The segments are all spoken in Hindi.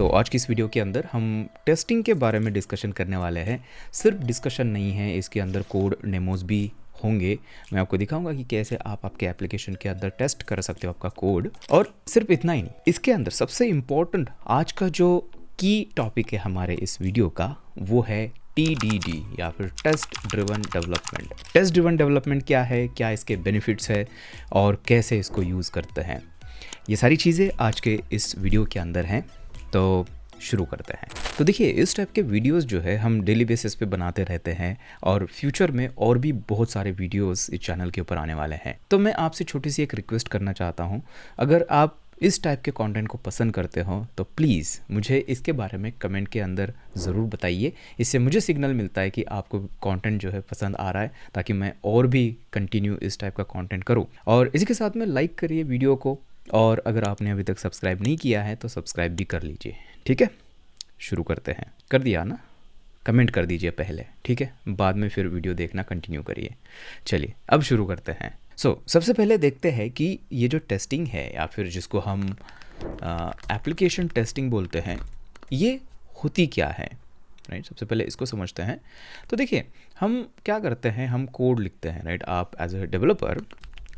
आज की इस वीडियो के अंदर हम टेस्टिंग के बारे में डिस्कशन करने वाले हैं। सिर्फ डिस्कशन नहीं है, इसके अंदर कोड डेमोज भी होंगे। मैं आपको दिखाऊंगा कि कैसे आप आपके एप्लीकेशन के अंदर टेस्ट कर सकते हो आपका कोड। और सिर्फ इतना ही नहीं, इसके अंदर सबसे इम्पोर्टेंट आज का जो की टॉपिक है हमारे इस वीडियो का, वो है TDD या फिर test driven development. Test driven development क्या है, क्या इसके बेनिफिट्स है और कैसे इसको यूज़ करते हैं, ये सारी चीज़ें आज के इस वीडियो के अंदर हैं। तो शुरू करते हैं। तो देखिए, इस टाइप के वीडियोस जो है हम डेली बेसिस पे बनाते रहते हैं और फ्यूचर में और भी बहुत सारे वीडियोस इस चैनल के ऊपर आने वाले हैं। तो मैं आपसे छोटी सी एक रिक्वेस्ट करना चाहता हूँ, अगर आप इस टाइप के कंटेंट को पसंद करते हो तो प्लीज़ मुझे इसके बारे में कमेंट के अंदर ज़रूर बताइए। इससे मुझे सिग्नल मिलता है कि आपको कंटेंट जो है पसंद आ रहा है, ताकि मैं और भी कंटिन्यू इस टाइप का कंटेंट करूं। और इसी के साथ में लाइक करिए वीडियो को, और अगर आपने अभी तक सब्सक्राइब नहीं किया है तो सब्सक्राइब भी कर लीजिए। ठीक है, शुरू करते हैं। कर दिया ना? कमेंट कर दीजिए पहले, ठीक है, बाद में फिर वीडियो देखना कंटिन्यू करिए। चलिए अब शुरू करते हैं। सबसे पहले देखते हैं कि ये जो टेस्टिंग है या फिर जिसको हम एप्लीकेशन टेस्टिंग बोलते हैं, ये होती क्या है, राइट। सबसे पहले इसको समझते हैं। तो देखिए, हम क्या करते हैं, हम कोड लिखते हैं, राइट। आप एज ए डेवलपर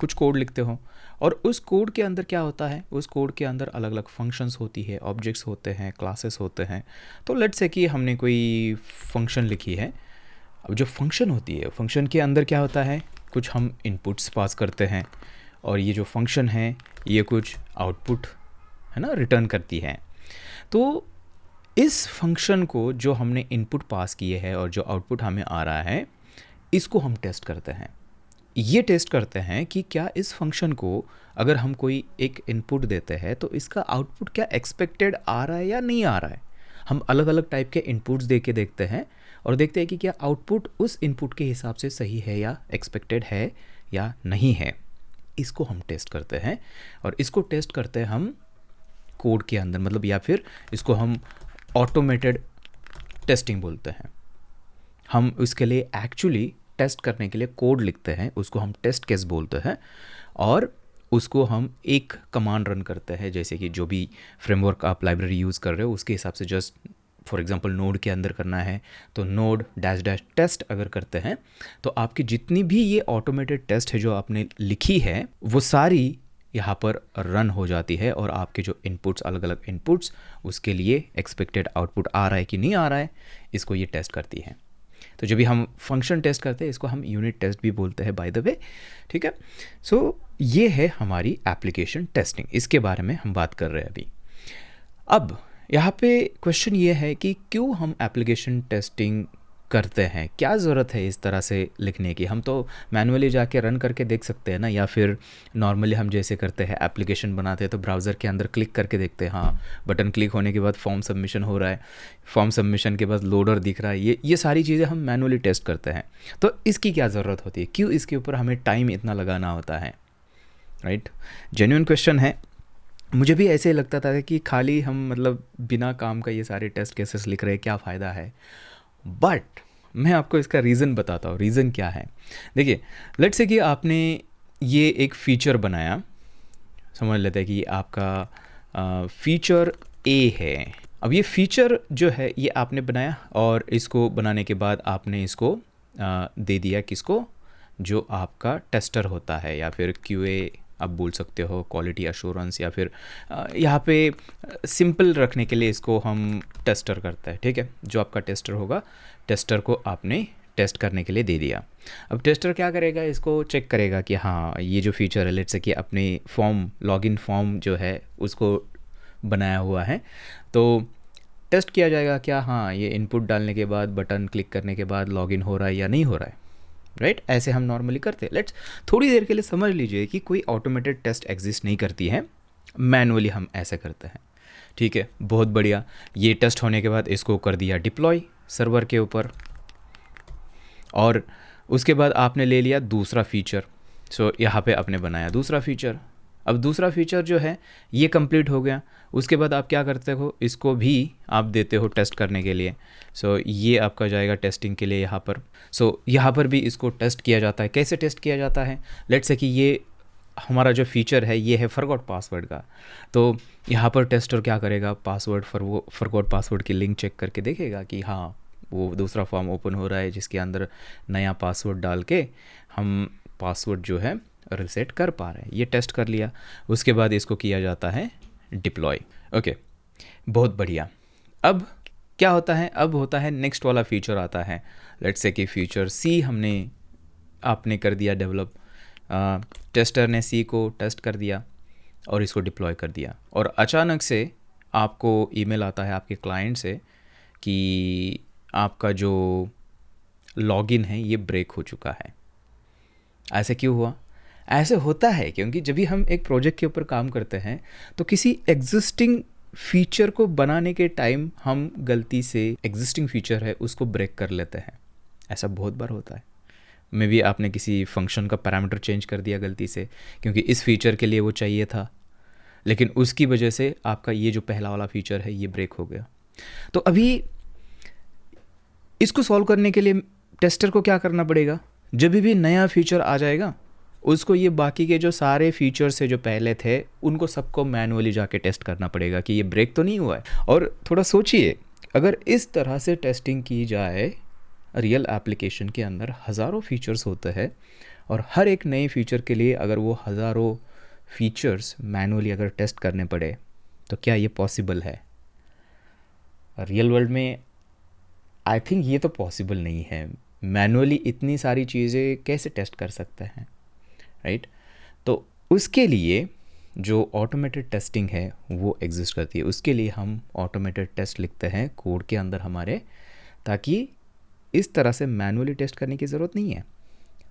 कुछ कोड लिखते हो और उस कोड के अंदर क्या होता है, उस कोड के अंदर अलग अलग फंक्शंस होती है, ऑब्जेक्ट्स होते हैं, क्लासेस होते हैं। तो लेट्स से कि हमने कोई फंक्शन लिखी है। अब जो फंक्शन होती है, फंक्शन के अंदर क्या होता है, कुछ हम इनपुट्स पास करते हैं और ये जो फंक्शन है ये कुछ आउटपुट है ना रिटर्न करती है। तो इस फंक्शन को जो हमने इनपुट पास किए हैं और जो आउटपुट हमें आ रहा है, इसको हम टेस्ट करते हैं। ये टेस्ट करते हैं कि क्या इस फंक्शन को अगर हम कोई एक इनपुट देते हैं तो इसका आउटपुट क्या एक्सपेक्टेड आ रहा है या नहीं आ रहा है। हम अलग अलग टाइप के इनपुट्स दे के देखते हैं और देखते हैं कि क्या आउटपुट उस इनपुट के हिसाब से सही है या एक्सपेक्टेड है या नहीं है। इसको हम टेस्ट करते हैं और इसको टेस्ट करते हैं हम कोड के अंदर, मतलब या फिर इसको हम ऑटोमेटेड टेस्टिंग बोलते हैं। हम इसके लिए एक्चुअली टेस्ट करने के लिए कोड लिखते हैं, उसको हम टेस्ट केस बोलते हैं, और उसको हम एक कमांड रन करते हैं। जैसे कि जो भी फ्रेमवर्क आप लाइब्रेरी यूज़ कर रहे हो उसके हिसाब से, जस्ट फॉर एग्जांपल नोड के अंदर करना है तो नोड डैश डैश टेस्ट अगर करते हैं तो आपकी जितनी भी ये ऑटोमेटेड टेस्ट है जो आपने लिखी है वो सारी यहाँ पर रन हो जाती है, और आपके जो इनपुट्स, अलग अलग इनपुट्स, उसके लिए एक्सपेक्टेड आउटपुट आ रहा है कि नहीं आ रहा है, इसको ये टेस्ट करती है। तो जब भी हम फंक्शन टेस्ट करते हैं इसको हम यूनिट टेस्ट भी बोलते हैं, बाय द वे, ठीक है। ये है हमारी एप्लीकेशन टेस्टिंग, इसके बारे में हम बात कर रहे हैं अभी। अब यहाँ पे क्वेश्चन ये है कि क्यों हम एप्लीकेशन टेस्टिंग करते हैं, क्या ज़रूरत है इस तरह से लिखने की। हम तो मैनुअली जाके रन करके देख सकते हैं ना, या फिर नॉर्मली हम जैसे करते हैं, एप्लीकेशन बनाते हैं तो ब्राउज़र के अंदर क्लिक करके देखते हैं, हाँ बटन क्लिक होने के बाद फॉर्म सबमिशन हो रहा है, फॉर्म सबमिशन के बाद लोडर दिख रहा है, ये सारी चीज़ें हम मैनुअली टेस्ट करते हैं। तो इसकी क्या ज़रूरत होती है, क्यों इसके ऊपर हमें टाइम इतना लगाना होता है, राइट। जेन्युइन क्वेश्चन है। मुझे भी ऐसे ही लगता था कि खाली हम मतलब बिना काम का ये सारे टेस्ट केसेस लिख रहे हैं, क्या फ़ायदा है। बट मैं आपको इसका रीज़न बताता हूँ। रीज़न क्या है, देखिए, लेट्स से कि आपने ये एक फ़ीचर बनाया, समझ लेते हैं कि आपका फ़ीचर ए है। अब ये फ़ीचर जो है ये आपने बनाया और इसको बनाने के बाद आपने इसको दे दिया किसको, जो आपका टेस्टर होता है, या फिर QA आप बोल सकते हो, क्वालिटी अश्योरेंस, या फिर यहाँ पे सिंपल रखने के लिए इसको हम टेस्टर करते हैं, ठीक है। जो आपका टेस्टर होगा, टेस्टर को आपने टेस्ट करने के लिए दे दिया। अब टेस्टर क्या करेगा, इसको चेक करेगा कि हाँ ये जो फीचर है, लेट्स से कि अपने फॉर्म, लॉगिन फॉर्म जो है उसको बनाया हुआ है, तो टेस्ट किया जाएगा क्या, हाँ ये इनपुट डालने के बाद, बटन क्लिक करने के बाद लॉगिन हो रहा है या नहीं हो रहा है, राइट। ऐसे हम नॉर्मली करते हैं। लेट्स थोड़ी देर के लिए समझ लीजिए कि कोई ऑटोमेटेड टेस्ट एग्जिस्ट नहीं करती है, मैनुअली हम ऐसे करते हैं, ठीक है। बहुत बढ़िया। ये टेस्ट होने के बाद इसको कर दिया डिप्लॉय सर्वर के ऊपर, और उसके बाद आपने ले लिया दूसरा फीचर। यहाँ पे आपने बनाया दूसरा फीचर। अब दूसरा फीचर जो है ये कंप्लीट हो गया, उसके बाद आप क्या करते हो, इसको भी आप देते हो टेस्ट करने के लिए। ये आपका जाएगा टेस्टिंग के लिए यहाँ पर। यहाँ पर भी इसको टेस्ट किया जाता है। कैसे टेस्ट किया जाता है, लेट्स से कि ये हमारा जो फीचर है ये है फॉरगॉट पासवर्ड का, तो यहाँ पर टेस्टर क्या करेगा, पासवर्ड फॉरगॉट पासवर्ड की लिंक चेक करके देखेगा कि हाँ वो दूसरा फॉर्म ओपन हो रहा है जिसके अंदर नया पासवर्ड डाल के हम पासवर्ड जो है रिसेट कर पा रहे हैं। ये टेस्ट कर लिया, उसके बाद इसको किया जाता है डिप्लॉय। ओके, बहुत बढ़िया। अब क्या होता है, अब होता है नेक्स्ट वाला फीचर आता है। लेट्स से कि फीचर सी आपने कर दिया डेवलप, टेस्टर ने सी को टेस्ट कर दिया और इसको डिप्लॉय कर दिया, और अचानक से आपको ईमेल आता है आपके क्लाइंट से कि आपका जो लॉगिन है ये ब्रेक हो चुका है। ऐसे क्यों हुआ? ऐसे होता है क्योंकि जब भी हम एक प्रोजेक्ट के ऊपर काम करते हैं तो किसी एग्जिस्टिंग फीचर को बनाने के टाइम हम गलती से एग्जिस्टिंग फीचर है उसको ब्रेक कर लेते हैं। ऐसा बहुत बार होता है। मे बी आपने किसी फंक्शन का पैरामीटर चेंज कर दिया गलती से क्योंकि इस फीचर के लिए वो चाहिए था, लेकिन उसकी वजह से आपका ये जो पहला वाला फीचर है ये ब्रेक हो गया। तो अभी इसको सॉल्व करने के लिए टेस्टर को क्या करना पड़ेगा, जब भी नया फीचर आ जाएगा उसको ये बाकी के जो सारे फीचर्स है जो पहले थे उनको सबको मैनुअली जाके टेस्ट करना पड़ेगा कि ये ब्रेक तो नहीं हुआ है। और थोड़ा सोचिए, अगर इस तरह से टेस्टिंग की जाए, रियल एप्लीकेशन के अंदर हज़ारों फीचर्स होते हैं और हर एक नए फीचर के लिए अगर वो हज़ारों फीचर्स मैनुअली अगर टेस्ट करने पड़े तो क्या ये पॉसिबल है? रियल वर्ल्ड में आई थिंक ये तो पॉसिबल नहीं है। मैनुअली इतनी सारी चीज़ें कैसे टेस्ट कर सकते हैं, राइट? तो उसके लिए जो ऑटोमेटेड टेस्टिंग है वो एग्जिस्ट करती है। उसके लिए हम ऑटोमेटेड टेस्ट लिखते हैं कोड के अंदर हमारे, ताकि इस तरह से मैनुअली टेस्ट करने की ज़रूरत नहीं है।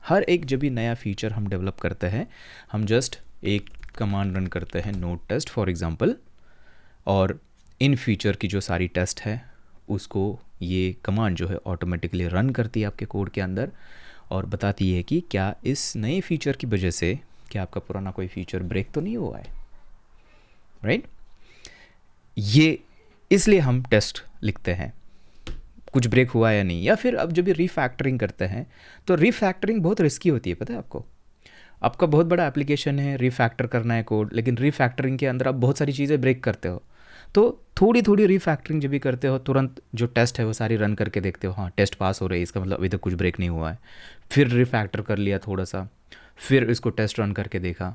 हर एक जब भी नया फीचर हम डेवलप करते हैं हम जस्ट एक कमांड रन करते हैं, नोट टेस्ट फॉर एग्जांपल, और इन फीचर की जो सारी टेस्ट है उसको ये कमांड जो है ऑटोमेटिकली रन करती है आपके कोड के अंदर और बताती है कि क्या इस नए फीचर की वजह से क्या आपका पुराना कोई फीचर ब्रेक तो नहीं हुआ है, राइट? ये इसलिए हम टेस्ट लिखते हैं, कुछ ब्रेक हुआ या नहीं। या फिर अब जब भी रीफैक्टरिंग करते हैं तो रीफैक्टरिंग बहुत रिस्की होती है, पता है आपको? आपका बहुत बड़ा एप्लीकेशन है, रीफैक्टर करना है कोड, लेकिन रीफैक्टरिंग के अंदर आप बहुत सारी चीज़ें ब्रेक करते हो, तो थोड़ी थोड़ी रीफैक्टरिंग जब भी करते हो तुरंत जो टेस्ट है वो सारी रन करके देखते हो, हाँ टेस्ट पास हो रही है, इसका मतलब अभी तक कुछ ब्रेक नहीं हुआ है। फिर रीफैक्टर कर लिया थोड़ा सा, फिर इसको टेस्ट रन करके देखा,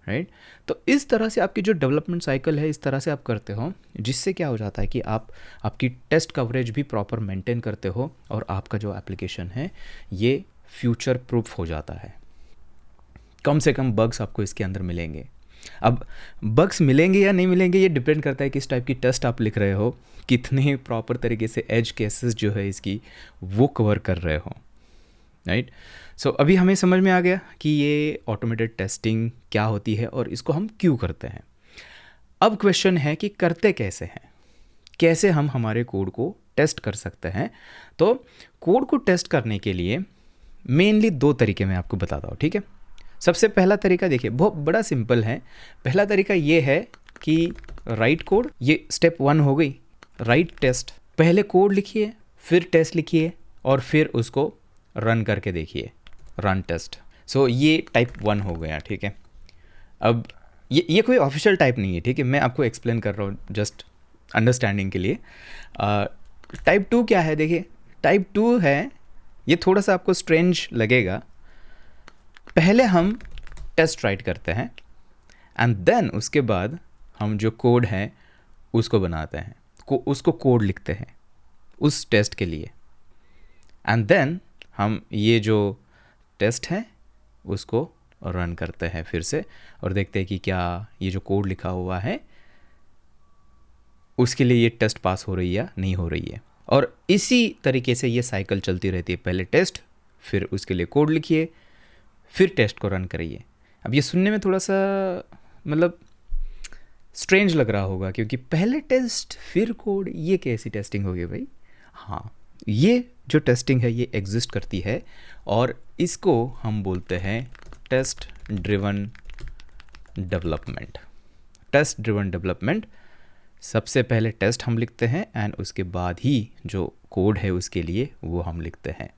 राइट? तो इस तरह से आपकी जो डेवलपमेंट साइकिल है इस तरह से आप करते हो, जिससे क्या हो जाता है कि आपकी टेस्ट कवरेज भी प्रॉपर मेंटेन करते हो और आपका जो एप्लीकेशन है ये फ्यूचर प्रूफ हो जाता है। कम से कम बग्स आपको इसके अंदर मिलेंगे। अब बग्स मिलेंगे या नहीं मिलेंगे ये डिपेंड करता है किस टाइप की टेस्ट आप लिख रहे हो, कितने प्रॉपर तरीके से एज केसेस जो है इसकी वो कवर कर रहे हो, राइट? सो अभी हमें समझ में आ गया कि ये ऑटोमेटेड टेस्टिंग क्या होती है और इसको हम क्यों करते हैं। अब क्वेश्चन है कि करते कैसे हैं, कैसे हम हमारे कोड को टेस्ट कर सकते हैं। तो कोड को टेस्ट करने के लिए मेनली 2 तरीके मैं आपको बताता हूँ, ठीक है? सबसे पहला तरीका देखिए, बहुत बड़ा सिंपल है। पहला तरीका ये है कि राइट कोड, ये स्टेप 1 हो गई, राइट टेस्ट। पहले कोड लिखिए, फिर टेस्ट लिखिए और फिर उसको रन करके देखिए, रन टेस्ट। सो ये टाइप 1 हो गया, ठीक है? अब ये कोई ऑफिशियल टाइप नहीं है, ठीक है? मैं आपको एक्सप्लेन कर रहा हूँ जस्ट अंडरस्टैंडिंग के लिए। टाइप 2 क्या है देखिए, टाइप 2 है, ये थोड़ा सा आपको स्ट्रेंज लगेगा। पहले हम टेस्ट राइट करते हैं एंड देन उसके बाद हम जो कोड है उसको बनाते हैं, उसको कोड लिखते हैं उस टेस्ट के लिए, एंड देन हम ये जो टेस्ट है उसको रन करते हैं फिर से और देखते हैं कि क्या ये जो कोड लिखा हुआ है उसके लिए ये टेस्ट पास हो रही है या नहीं हो रही है। और इसी तरीके से ये साइकिल चलती रहती है, पहले टेस्ट, फिर उसके लिए कोड लिखिए, फिर टेस्ट को रन करिए। अब ये सुनने में थोड़ा सा मतलब स्ट्रेंज लग रहा होगा क्योंकि पहले टेस्ट फिर कोड, ये कैसी टेस्टिंग होगी भाई? हाँ, ये जो टेस्टिंग है ये एग्जिस्ट करती है और इसको हम बोलते हैं test driven development. Test driven development, सबसे पहले टेस्ट हम लिखते हैं एंड उसके बाद ही जो कोड है उसके लिए वो हम लिखते हैं।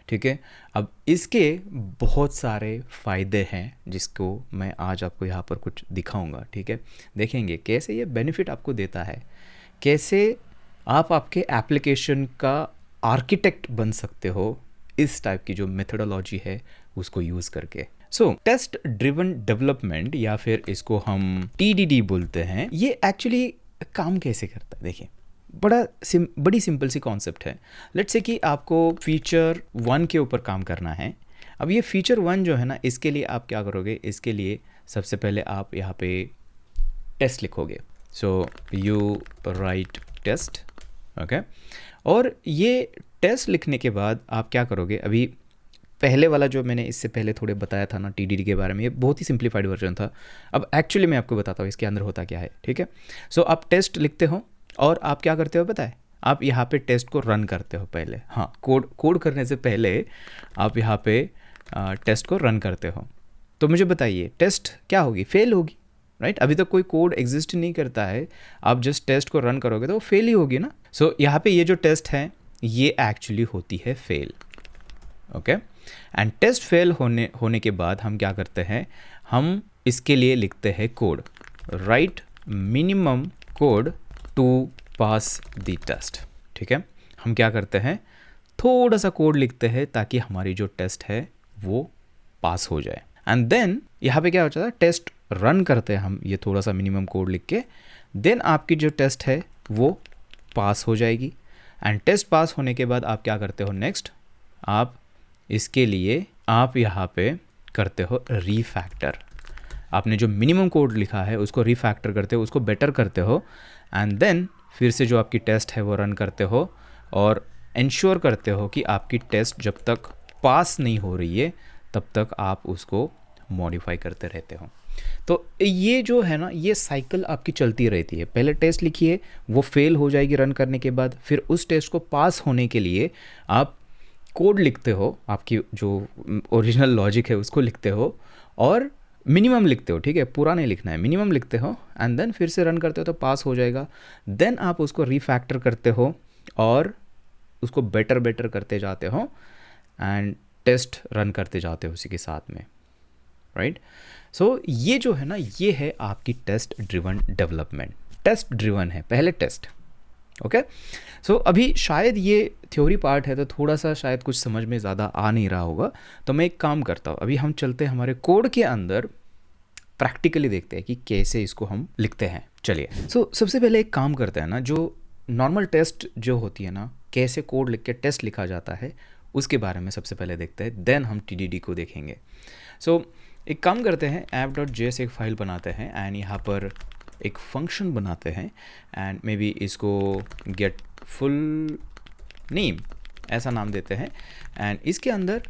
ठीक है। अब इसके बहुत सारे फ़ायदे हैं जिसको मैं आज आपको यहाँ पर कुछ दिखाऊंगा, ठीक है। देखेंगे कैसे ये बेनिफिट आपको देता है, कैसे आप आपके एप्लीकेशन का आर्किटेक्ट बन सकते हो इस टाइप की जो मेथोडोलॉजी है उसको यूज़ करके। सो टेस्ट ड्रिवन डेवलपमेंट या फिर इसको हम TDD बोलते हैं, ये एक्चुअली काम कैसे करता है। देखिए बड़ी सिंपल सी कॉन्सेप्ट है। लेट्स से कि आपको फीचर 1 के ऊपर काम करना है। अब ये फीचर 1 जो है ना, इसके लिए आप क्या करोगे, इसके लिए सबसे पहले आप यहाँ पे टेस्ट लिखोगे। So you write test, okay. और ये टेस्ट लिखने के बाद आप क्या करोगे, अभी पहले वाला जो मैंने इससे पहले थोड़े बताया था ना TDD के बारे में, ये बहुत ही सिंप्लीफाइड वर्जन था। अब एक्चुअली मैं आपको बताता हूँ इसके अंदर होता क्या है, ठीक है। सो आप टेस्ट लिखते हो और आप क्या करते हो पता है, आप यहाँ पे टेस्ट को रन करते हो पहले। हाँ, कोड करने से पहले आप यहाँ पे टेस्ट को रन करते हो। तो मुझे बताइए टेस्ट क्या होगी, फेल होगी, राइट। अभी तक कोई कोड एग्जिस्ट नहीं करता है, आप जस्ट टेस्ट को रन करोगे तो फेल ही होगी ना। सो यहाँ पे ये जो टेस्ट है ये एक्चुअली होती है fail, okay. And test fail होने के बाद हम क्या करते हैं, हम इसके लिए लिखते हैं code, write minimum code to pass the test, ठीक है। हम क्या करते हैं, थोड़ा सा कोड लिखते हैं ताकि हमारी जो टेस्ट है वो पास हो जाए। एंड देन यहाँ पे क्या हो जाता है, टेस्ट रन करते हैं हम ये थोड़ा सा मिनिमम कोड लिख के, देन आपकी जो टेस्ट है वो पास हो जाएगी। एंड टेस्ट पास होने के बाद आप क्या करते हो, नेक्स्ट आप इसके लिए आप यहाँ पे करते हो रीफैक्टर। आपने जो मिनिमम कोड लिखा है उसको रीफैक्टर करते हो, उसको बेटर करते हो। एंड देन फिर से जो आपकी टेस्ट है वो रन करते हो और इंश्योर करते हो कि आपकी टेस्ट जब तक पास नहीं हो रही है तब तक आप उसको मॉडिफाई करते रहते हो। तो ये जो है ना, ये साइकिल आपकी चलती रहती है। पहले टेस्ट लिखिए, वो फेल हो जाएगी रन करने के बाद, फिर उस टेस्ट को पास होने के लिए आप कोड लिखते हो, आपकी जो ओरिजिनल लॉजिक है उसको लिखते हो और मिनिमम लिखते हो, ठीक है, पूरा नहीं लिखना है, मिनिमम लिखते हो। एंड देन फिर से रन करते हो तो पास हो जाएगा। देन आप उसको रीफैक्टर करते हो और उसको बेटर करते जाते हो एंड टेस्ट रन करते जाते हो उसी के साथ में, राइट। सो ये जो है ना, ये है आपकी test driven development. Test driven है, पहले टेस्ट, ओके। सो अभी शायद ये थ्योरी पार्ट है तो थोड़ा सा शायद कुछ समझ में ज़्यादा आ नहीं रहा होगा, तो मैं एक काम करता हूँ, अभी हम चलते हैं हमारे कोड के अंदर, प्रैक्टिकली देखते हैं कि कैसे इसको हम लिखते हैं। चलिए, सो सबसे पहले एक काम करते हैं ना, जो नॉर्मल टेस्ट जो होती है ना, कैसे कोड लिख के टेस्ट लिखा जाता है उसके बारे में सबसे पहले देखते हैं, देन हम TDD को देखेंगे। सो एक काम करते हैं, app.js एक फ़ाइल बनाते हैं एंड यहाँ पर एक फंक्शन बनाते हैं एंड मे बी इसको गेट फुल नेम ऐसा नाम देते हैं। एंड इसके अंदर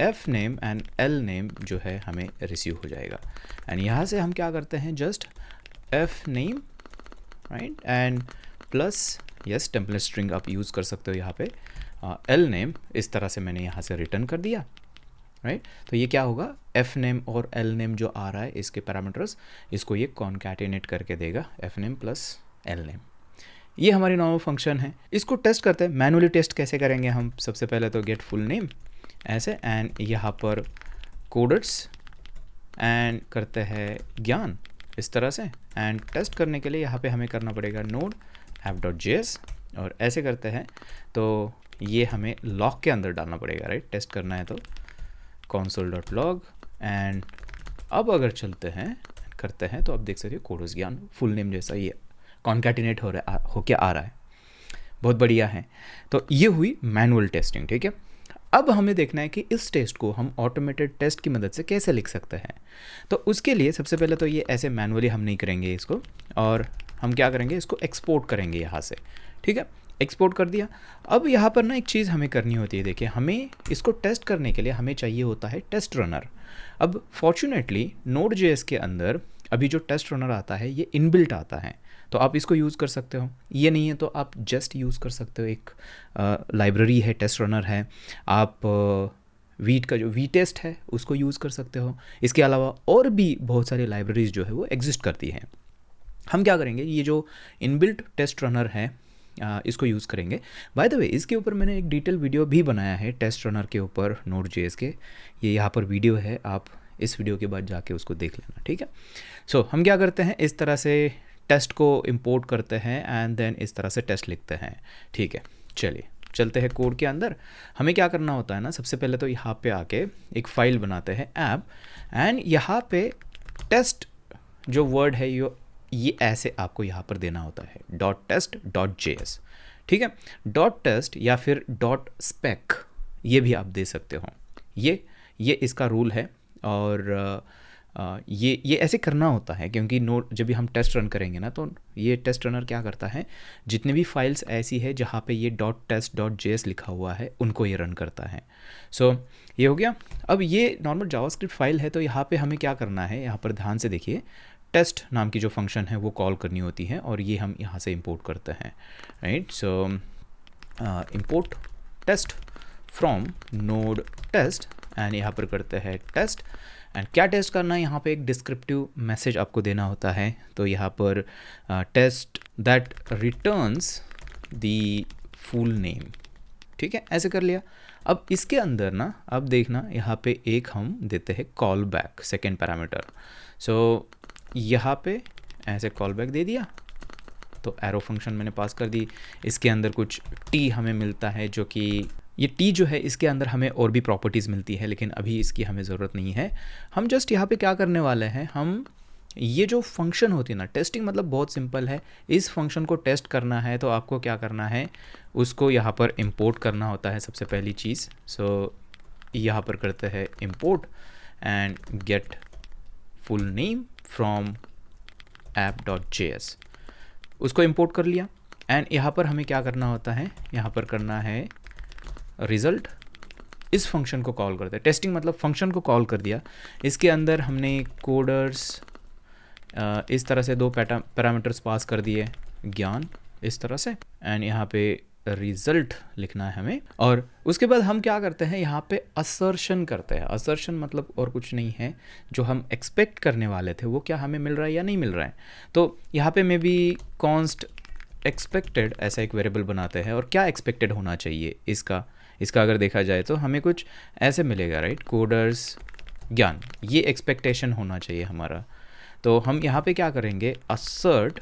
f name and l name जो है हमें रिसीव हो जाएगा। एंड यहाँ से हम क्या करते हैं, just f name, right, and plus yes template string आप यूज़ कर सकते हो यहाँ पे, l नेम इस तरह से मैंने यहाँ से रिटर्न कर दिया, राइट। तो ये क्या होगा, f नेम और l नेम जो आ रहा है इसके पैरामीटर्स, इसको ये कॉन्कैटिनेट करके देगा, f name plus l name. ये हमारी नॉर्मल फंक्शन है। इसको टेस्ट करते हैं, मैनुअली टेस्ट कैसे करेंगे हम, सबसे पहले तो गेट फुल नेम ऐसे एंड यहाँ पर कोडर्स एंड करते हैं ज्ञान इस तरह से। एंड टेस्ट करने के लिए यहाँ पे हमें करना पड़ेगा नोड app.js और ऐसे करते हैं तो ये हमें लॉग के अंदर डालना पड़ेगा, राइट। टेस्ट करना है तो console.log एंड अब अगर चलते हैं करते हैं तो अब देख सकते हो कोडर्स ज्ञान फुल नेम जैसा ये कॉन्कैटिनेट हो के आ रहा है, बहुत बढ़िया है। तो ये हुई मैनुअल टेस्टिंग, ठीक है। अब हमें देखना है कि इस टेस्ट को हम ऑटोमेटेड टेस्ट की मदद से कैसे लिख सकते हैं। तो उसके लिए सबसे पहले तो ये ऐसे मैनुअली हम नहीं करेंगे इसको, और हम क्या करेंगे, इसको एक्सपोर्ट करेंगे यहाँ से, ठीक है। एक्सपोर्ट कर दिया। अब यहाँ पर ना एक चीज़ हमें करनी होती है, देखिए हमें इसको टेस्ट करने के लिए हमें चाहिए होता है टेस्ट रनर। अब फॉर्चुनेटली Node.js के अंदर अभी जो टेस्ट रनर आता है ये इनबिल्ट आता है, तो आप इसको यूज़ कर सकते हो। ये नहीं है तो आप जस्ट यूज़ कर सकते हो, एक लाइब्रेरी है, टेस्ट रनर है, आप वीट का जो वी टेस्ट है उसको यूज़ कर सकते हो। इसके अलावा और भी बहुत सारी लाइब्रेरीज जो है वो एग्जिस्ट करती हैं। हम क्या करेंगे, ये जो इनबिल्ट टेस्ट रनर है इसको यूज़ करेंगे। बाय द वे इसके ऊपर मैंने एक डिटेल वीडियो भी बनाया है टेस्ट रनर के ऊपर Node.js के, ये यहाँ पर वीडियो है, आप इस वीडियो के बाद जाके उसको देख लेना, ठीक है। सो हम क्या करते हैं, इस तरह से टेस्ट को इंपोर्ट करते हैं एंड देन इस तरह से टेस्ट लिखते हैं, ठीक है। चलिए चलते हैं कोड के अंदर। हमें क्या करना होता है ना, सबसे पहले तो यहाँ पे आके एक फ़ाइल बनाते हैं ऐप, एंड यहाँ पे टेस्ट जो वर्ड है ये ऐसे आपको यहाँ पर देना होता है .test.js, ठीक है। .test या फिर .spec ये भी आप दे सकते हो, ये इसका रूल है। और ये ऐसे करना होता है क्योंकि नोड जब भी हम टेस्ट रन करेंगे ना, तो ये टेस्ट रनर क्या करता है, जितने भी फाइल्स ऐसी है जहाँ पे ये .test.js लिखा हुआ है उनको ये रन करता है। सो ये हो गया। अब ये नॉर्मल जावास्क्रिप्ट फाइल है, तो यहाँ पे हमें क्या करना है, यहाँ पर ध्यान से देखिए, टेस्ट नाम की जो फंक्शन है वो कॉल करनी होती है और ये हम यहाँ से इंपोर्ट करते हैं, right. So import test from node test and यहाँ पर करते हैं टेस्ट। एंड क्या टेस्ट करना है, यहाँ पे एक डिस्क्रिप्टिव मैसेज आपको देना होता है, तो यहाँ पर test that returns the full name, ठीक है, ऐसे कर लिया। अब इसके अंदर ना, अब देखना यहाँ पे एक हम देते हैं कॉल बैक सेकेंड पैरामीटर। सो यहाँ पे ऐसे कॉल बैक दे दिया, तो एरो फंक्शन मैंने पास कर दी। इसके अंदर कुछ टी हमें मिलता है, जो कि ये टी जो है इसके अंदर हमें और भी प्रॉपर्टीज़ मिलती है, लेकिन अभी इसकी हमें ज़रूरत नहीं है। हम जस्ट यहाँ पे क्या करने वाले हैं, हम ये जो फंक्शन होती है ना, टेस्टिंग मतलब बहुत सिंपल है। इस फंक्शन को टेस्ट करना है तो आपको क्या करना है, उसको यहाँ पर इंपोर्ट करना होता है सबसे पहली चीज़। सो यहाँ पर करते हैं import and get full name from app.js, उसको इंपोर्ट कर लिया। एंड यहाँ पर हमें क्या करना होता है, यहाँ पर करना है रिज़ल्ट, इस फंक्शन को कॉल करते हैं। टेस्टिंग मतलब फंक्शन को कॉल कर दिया, इसके अंदर हमने कोडर्स इस तरह से दो पैरामीटर्स पास कर दिए, ज्ञान इस तरह से, एंड यहाँ पे रिज़ल्ट लिखना है हमें। और उसके बाद हम क्या करते हैं, यहाँ पे असर्शन करते हैं। असर्शन मतलब और कुछ नहीं है, जो हम एक्सपेक्ट करने वाले थे वो क्या हमें मिल रहा है या नहीं मिल रहा है। तो यहाँ पे मे बी कॉन्स्ट एक्सपेक्टेड ऐसा एक वेरिएबल बनाते हैं, और क्या एक्सपेक्टेड होना चाहिए इसका अगर देखा जाए तो हमें कुछ ऐसे मिलेगा, राइट, कोडर्स ज्ञान, ये एक्सपेक्टेशन होना चाहिए हमारा। तो हम यहाँ पे क्या करेंगे, असर्ट,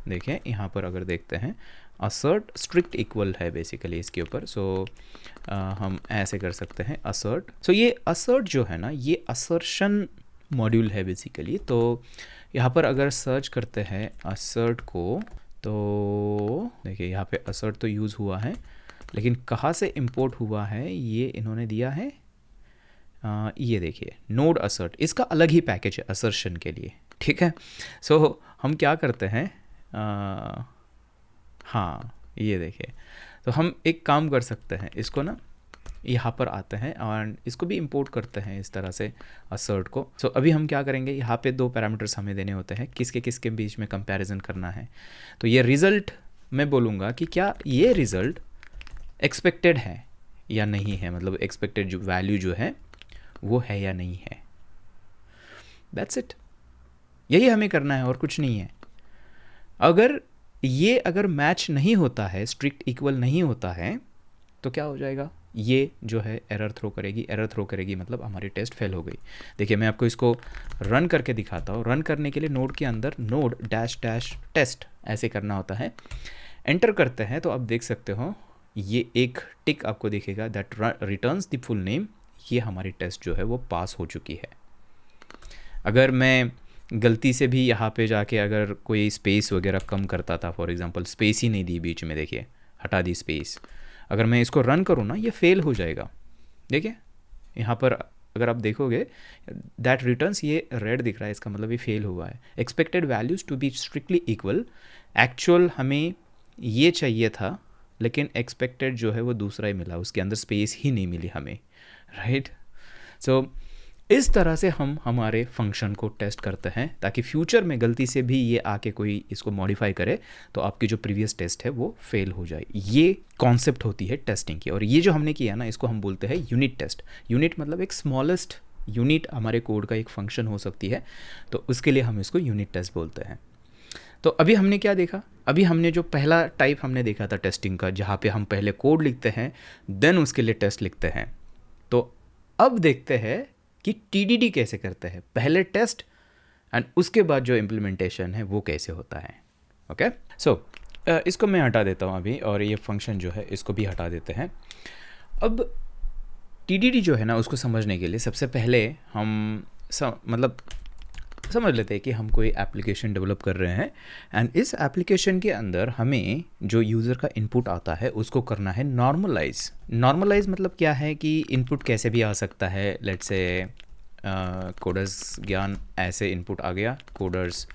देखिए यहाँ पर अगर देखते हैं असर्ट स्ट्रिक्ट इक्वल है बेसिकली इसके ऊपर। सो हम ऐसे कर सकते हैं असर्ट। सो ये असर्ट जो है ना, ये असर्शन मॉड्यूल है बेसिकली। तो यहाँ पर अगर सर्च करते हैं असर्ट को, तो देखिए यहाँ पे असर्ट तो यूज़ हुआ है, लेकिन कहाँ से इंपोर्ट हुआ है ये इन्होंने दिया है, ये देखिए नोड असर्ट, इसका अलग ही पैकेज है असर्शन के लिए, ठीक है। सो हम क्या करते हैं, हाँ ये देखिए, तो हम एक काम कर सकते हैं, इसको ना यहाँ पर आते हैं और इसको भी इंपोर्ट करते हैं इस तरह से असर्ट को। सो अभी हम क्या करेंगे, यहाँ पे दो पैरामीटर्स हमें देने होते हैं, किसके बीच में कंपैरिजन करना है। तो ये रिज़ल्ट मैं बोलूँगा कि क्या ये रिज़ल्ट एक्सपेक्टेड है या नहीं है, मतलब एक्सपेक्टेड जो वैल्यू जो है वो है या नहीं है। दैट्स इट, यही हमें करना है और कुछ नहीं है। अगर मैच नहीं होता है, स्ट्रिक्ट इक्वल नहीं होता है, तो क्या हो जाएगा, ये जो है एरर थ्रो करेगी, मतलब हमारी टेस्ट फेल हो गई। देखिए मैं आपको इसको रन करके दिखाता हूँ। रन करने के लिए नोड के अंदर नोड -- टेस्ट ऐसे करना होता है, एंटर करते हैं तो आप देख सकते हो ये एक टिक आपको दिखेगा, that returns the full name. ये हमारी टेस्ट जो है वो पास हो चुकी है। अगर मैं गलती से भी यहाँ पे जाके अगर कोई स्पेस वगैरह कम करता था, फॉर एग्जांपल स्पेस ही नहीं दी बीच में, देखिए हटा दी स्पेस, अगर मैं इसको रन करूँ ना, ये फेल हो जाएगा। देखिए यहाँ पर अगर आप देखोगे दैट रिटर्न्स, ये रेड दिख रहा है, इसका मतलब ये फेल हुआ है। Expected values to be strictly equal, actual हमें ये चाहिए था, लेकिन एक्सपेक्टेड जो है वो दूसरा ही मिला, उसके अंदर स्पेस ही नहीं मिली हमें, राइट। सो इस तरह से हम हमारे फंक्शन को टेस्ट करते हैं, ताकि फ्यूचर में गलती से भी ये आके कोई इसको मॉडिफाई करे तो आपकी जो प्रीवियस टेस्ट है वो फेल हो जाए। ये कॉन्सेप्ट होती है टेस्टिंग की। और ये जो हमने किया ना, इसको हम बोलते हैं यूनिट टेस्ट। यूनिट मतलब एक स्मॉलेस्ट यूनिट हमारे कोड का एक फंक्शन हो सकती है, तो उसके लिए हम इसको यूनिट टेस्ट बोलते हैं। तो अभी हमने क्या देखा, अभी हमने जो पहला टाइप हमने देखा था टेस्टिंग का, जहाँ पे हम पहले कोड लिखते हैं देन उसके लिए टेस्ट लिखते हैं। तो अब देखते हैं कि टीडीडी कैसे करते हैं, पहले टेस्ट एंड उसके बाद जो इम्प्लीमेंटेशन है वो कैसे होता है। ओके सो इसको मैं हटा देता हूँ अभी, और ये फंक्शन जो है इसको भी हटा देते हैं। अब टीडीडी जो है ना, उसको समझने के लिए सबसे पहले हम मतलब समझ लेते हैं कि हम कोई एप्लीकेशन डेवलप कर रहे हैं एंड इस एप्लीकेशन के अंदर हमें जो यूज़र का इनपुट आता है उसको करना है नॉर्मलाइज। नॉर्मलाइज मतलब क्या है कि इनपुट कैसे भी आ सकता है। लेट्स से कोडर्स ज्ञान ऐसे इनपुट आ गया, कोडर्स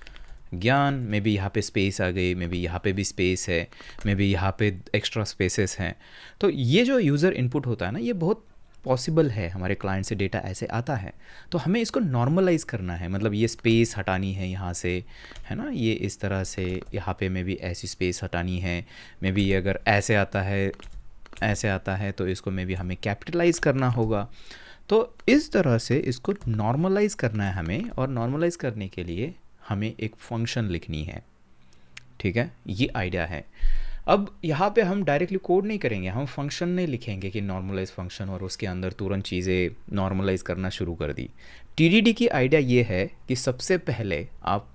ज्ञान, मे बी यहाँ पे स्पेस आ गई, मे बी यहाँ पे भी स्पेस है, मे बी यहाँ पे एक्स्ट्रा स्पेसेस हैं। तो ये जो यूज़र इनपुट होता है ना, ये बहुत पॉसिबल है, हमारे क्लाइंट से डेटा ऐसे आता है। तो हमें इसको नॉर्मलाइज़ करना है, मतलब ये स्पेस हटानी है यहाँ से, है ना, ये इस तरह से यहाँ पे मे बी ऐसी स्पेस हटानी है, मे बी ये अगर ऐसे आता है तो इसको मे बी हमें कैपिटलाइज़ करना होगा। तो इस तरह से इसको नॉर्मलाइज़ करना है हमें, और नॉर्मलाइज़ करने के लिए हमें एक फंक्शन लिखनी है। ठीक है, ये आइडिया है। अब यहाँ पे हम डायरेक्टली कोड नहीं करेंगे, हम फंक्शन नहीं लिखेंगे कि नॉर्मलाइज फंक्शन और उसके अंदर तुरंत चीज़ें नॉर्मलाइज करना शुरू कर दी। टीडीडी की आइडिया ये है कि सबसे पहले आप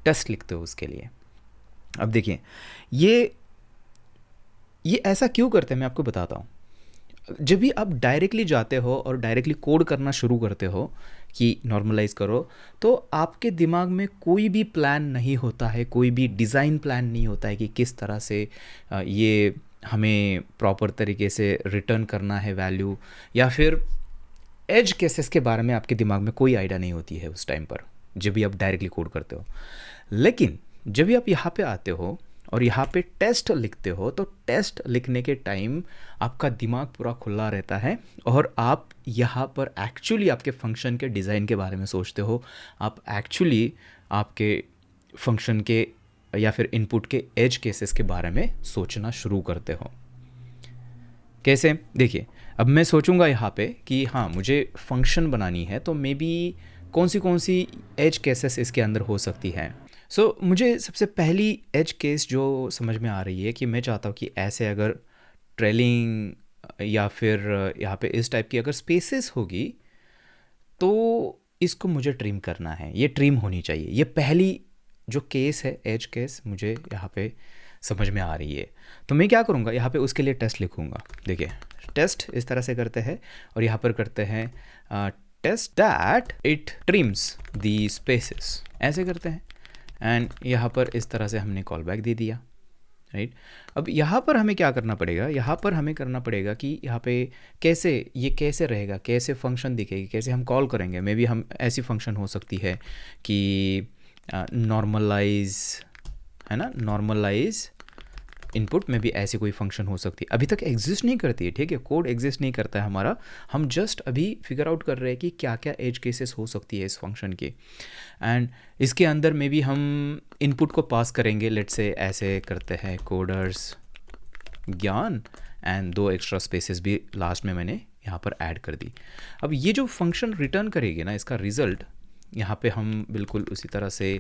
टेस्ट लिखते हो उसके लिए। अब देखिए ये ऐसा क्यों करते हैं, मैं आपको बताता हूँ। जब भी आप डायरेक्टली जाते हो और डायरेक्टली कोड करना शुरू करते हो कि नॉर्मलाइज करो, तो आपके दिमाग में कोई भी प्लान नहीं होता है, कोई भी डिज़ाइन प्लान नहीं होता है कि किस तरह से ये हमें प्रॉपर तरीके से रिटर्न करना है वैल्यू, या फिर एज केसेस के बारे में आपके दिमाग में कोई आइडिया नहीं होती है उस टाइम पर, जब भी आप डायरेक्टली कोड करते हो। लेकिन जब भी आप यहाँ पे आते हो और यहाँ पे टेस्ट लिखते हो, तो टेस्ट लिखने के टाइम आपका दिमाग पूरा खुला रहता है और आप यहाँ पर एक्चुअली आपके फंक्शन के डिज़ाइन के बारे में सोचते हो। आप एक्चुअली आपके फंक्शन के या फिर इनपुट के एज केसेस के बारे में सोचना शुरू करते हो। कैसे, देखिए, अब मैं सोचूंगा यहाँ पे कि हाँ मुझे फंक्शन बनानी है, तो मे बी कौन सी एज केसेस इसके अंदर हो सकती हैं। सो मुझे सबसे पहली एज केस जो समझ में आ रही है कि मैं चाहता हूँ कि ऐसे अगर ट्रेलिंग या फिर यहाँ पे इस टाइप की अगर स्पेसेस होगी तो इसको मुझे ट्रिम करना है, ये ट्रिम होनी चाहिए। ये पहली जो केस है, एज केस, मुझे यहाँ पे समझ में आ रही है। तो मैं क्या करूँगा, यहाँ पे उसके लिए टेस्ट लिखूँगा। देखिए, टेस्ट इस तरह से करते हैं और यहाँ पर करते हैं test that it trims the spaces, ऐसे करते हैं। एंड यहाँ पर इस तरह से हमने कॉल बैक दे दिया, राइट। अब यहाँ पर हमें क्या करना पड़ेगा, यहाँ पर हमें करना पड़ेगा कि यहाँ पे ये कैसे रहेगा, कैसे फंक्शन दिखेगी, कैसे हम कॉल करेंगे। मे बी हम ऐसी फंक्शन हो सकती है कि नॉर्मलाइज, है ना, नॉर्मलाइज इनपुट में भी ऐसी कोई फंक्शन हो सकती है। अभी तक एग्जिस्ट नहीं करती है, ठीक है, कोड एग्जिस्ट नहीं करता है हमारा, हम जस्ट अभी फिगर आउट कर रहे हैं कि क्या क्या एज केसेस हो सकती है इस फंक्शन की। एंड इसके अंदर में भी हम इनपुट को पास करेंगे। लेट्स से ऐसे करते हैं कोडर्स ज्ञान, एंड 2 एक्स्ट्रा स्पेसेस भी लास्ट में मैंने यहाँ पर ऐड कर दी। अब ये जो फंक्शन रिटर्न करेगी ना, इसका रिजल्ट यहाँ पे हम बिल्कुल उसी तरह से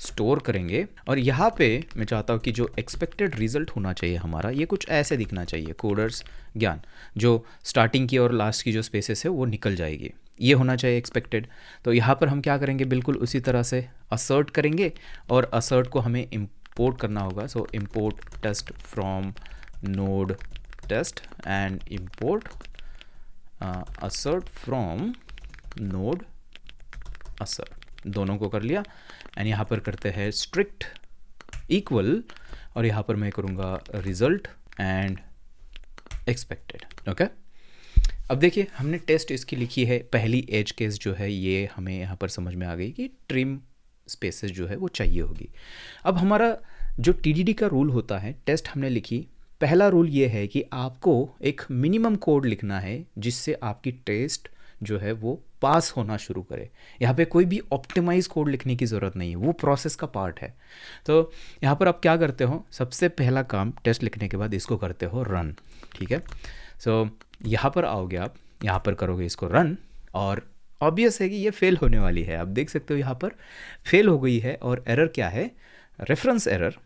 स्टोर करेंगे। और यहाँ पे मैं चाहता हूँ कि जो एक्सपेक्टेड रिजल्ट होना चाहिए हमारा, ये कुछ ऐसे दिखना चाहिए, कोडर्स ज्ञान, जो स्टार्टिंग की और लास्ट की जो स्पेसेस है वो निकल जाएगी, ये होना चाहिए एक्सपेक्टेड। तो यहाँ पर हम क्या करेंगे, बिल्कुल उसी तरह से असर्ट करेंगे, और असर्ट को हमें इम्पोर्ट करना होगा। So import test from node test and import assert from node assert, दोनों को कर लिया। एंड यहाँ पर करते हैं स्ट्रिक्ट इक्वल, और यहाँ पर मैं करूँगा रिजल्ट एंड एक्सपेक्टेड। ओके, अब देखिए हमने टेस्ट इसकी लिखी है, पहली एज केस जो है ये हमें यहाँ पर समझ में आ गई कि ट्रिम स्पेसेस जो है वो चाहिए होगी। अब हमारा जो टीडीडी का रूल होता है, टेस्ट हमने लिखी, पहला रूल ये है कि आपको एक मिनिमम कोड लिखना है जिससे आपकी टेस्ट जो है वो पास होना शुरू करे। यहाँ पे कोई भी ऑप्टिमाइज कोड लिखने की ज़रूरत नहीं है, वो प्रोसेस का पार्ट है। तो यहाँ पर आप क्या करते हो, सबसे पहला काम टेस्ट लिखने के बाद इसको करते हो रन, ठीक है। सो यहाँ पर आओगे आप, यहाँ पर करोगे इसको रन, और ऑब्वियस है कि ये फेल होने वाली है। आप देख सकते हो यहाँ पर फेल हो गई है, और एरर क्या है, reference error,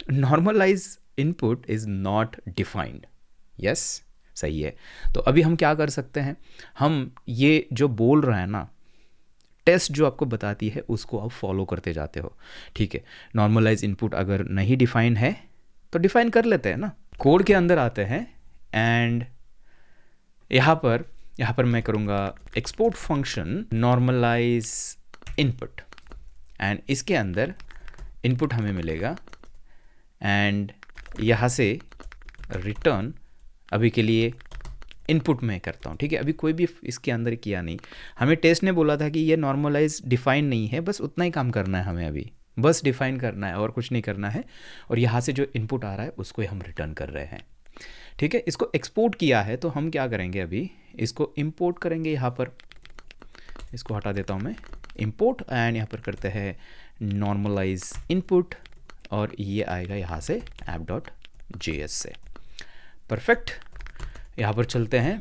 normalize input is not defined. Yes, सही है। तो अभी हम क्या कर सकते हैं, हम ये जो बोल रहे हैं ना, टेस्ट जो आपको बताती है उसको आप फॉलो करते जाते हो, ठीक है। नॉर्मलाइज इनपुट अगर नहीं डिफाइन है तो डिफाइन कर लेते हैं ना। कोड के अंदर आते हैं एंड यहाँ पर मैं करूँगा export function normalize input, and इसके अंदर इनपुट हमें मिलेगा एंड यहाँ से रिटर्न, अभी के लिए इनपुट में करता हूँ, ठीक है। अभी कोई भी इसके अंदर किया नहीं, हमें टेस्ट ने बोला था कि ये नॉर्मलाइज डिफाइन नहीं है, बस उतना ही काम करना है हमें, अभी बस डिफाइन करना है और कुछ नहीं करना है। और यहाँ से जो इनपुट आ रहा है उसको हम रिटर्न कर रहे हैं, ठीक है। इसको एक्सपोर्ट किया है तो हम क्या करेंगे, अभी इसको इंपोर्ट करेंगे। यहाँ पर इसको हटा देता हूँ मैं, इंपोर्ट, एंड यहाँ पर करते हैं नॉर्मलाइज इनपुट, और ये आएगा यहाँ से app.js से। परफेक्ट। यहाँ पर चलते हैं,